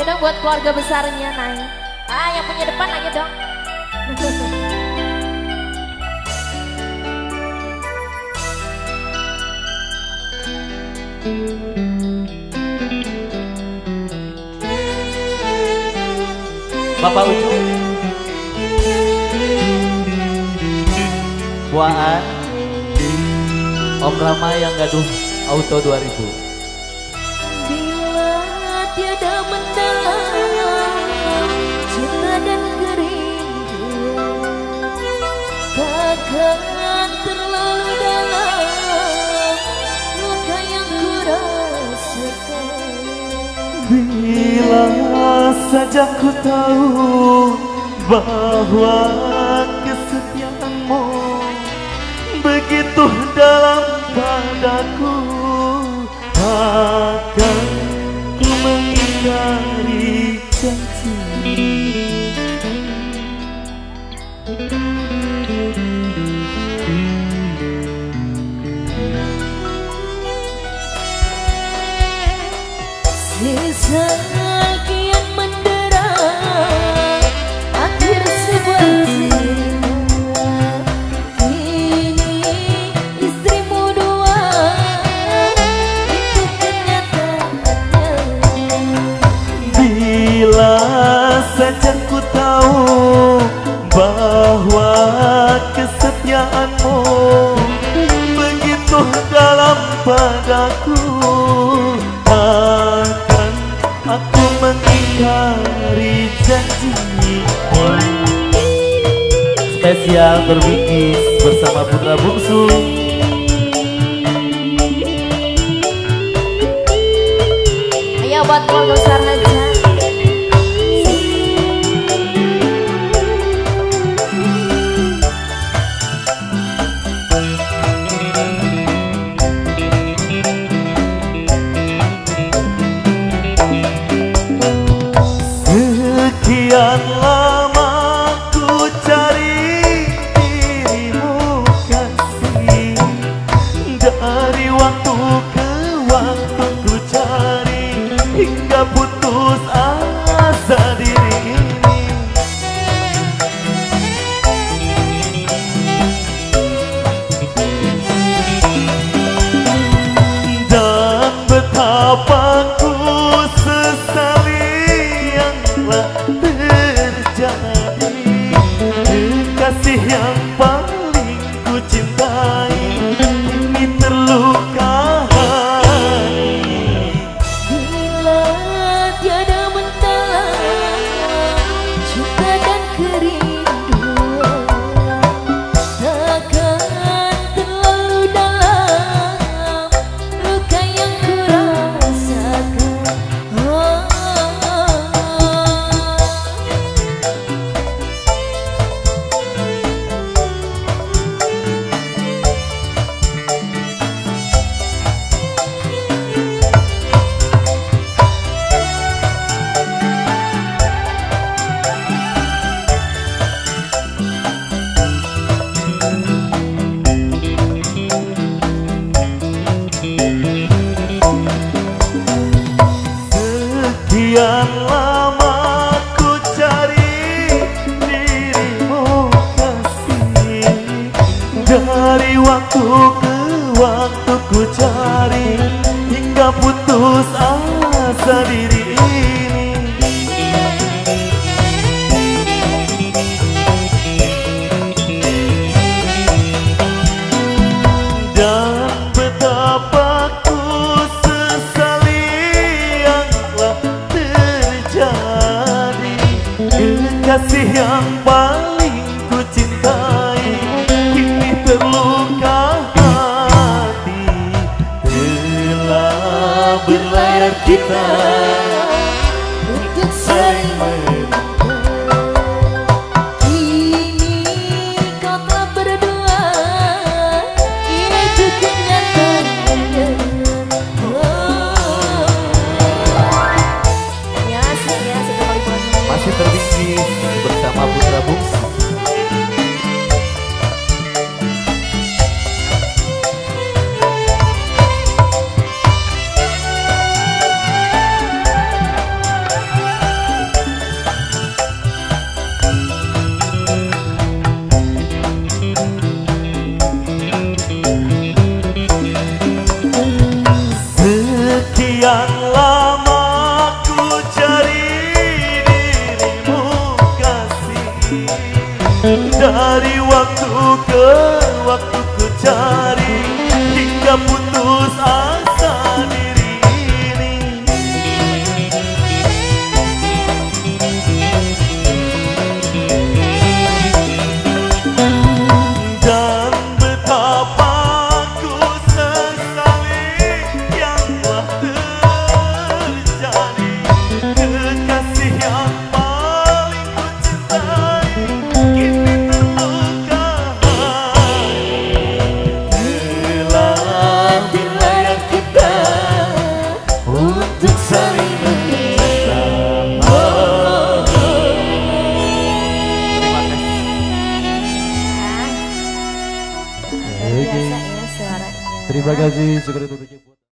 dong buat keluarga besarnya naik. Ah, yang punya depan aja dong. Bapak Ucu, Buaan, Om Rama yang gaduh Auto 2000. Bila tiada mendalam cinta dan kerinduan, takkan terlalu dalam luka yang kurasakan. Bila saja ku tahu bahwa kesetiaanmu begitu dalam padaku, takkan ku mengingkari janji. Sekian mendera akhir sebuah cinta, kini istrimu dua, itu kenyataannya. Bila saja ku tahu bahwa kesetiaanmu begitu dalam padaku, takkan aku mengingkari janji. Spesial berbingkis bersama putra bungsu. Ayo buat keluarga besar aja. Sekian lama ku cari dirimu kasih, dari waktu ke waktu ku cari hingga putus asa diri ini. Dan betapa ku sesali yang telah terjadi, kekasih yang paling ku cintai ini terluka hati. Bila tiada mendalam cinta dan kerinduan, takkan terlalu dalam luka yang kurasakan. Sekian lama ku cari dirimu kasih, dari waktu ke waktu ku cari hingga putus asa diri ini. Dan betapa ku sesali yang telah terjadi, kekasih yang paling ku cintai ini terluka hati. Telah berlayar kita Untuk saling kini kau telah berdua, itu kenyataannya. Ya asik ya, sudah kali puasa. Masih terbingkis bersama putra bungsu. biasa ya suaranya. Terima kasih. Syukur itu.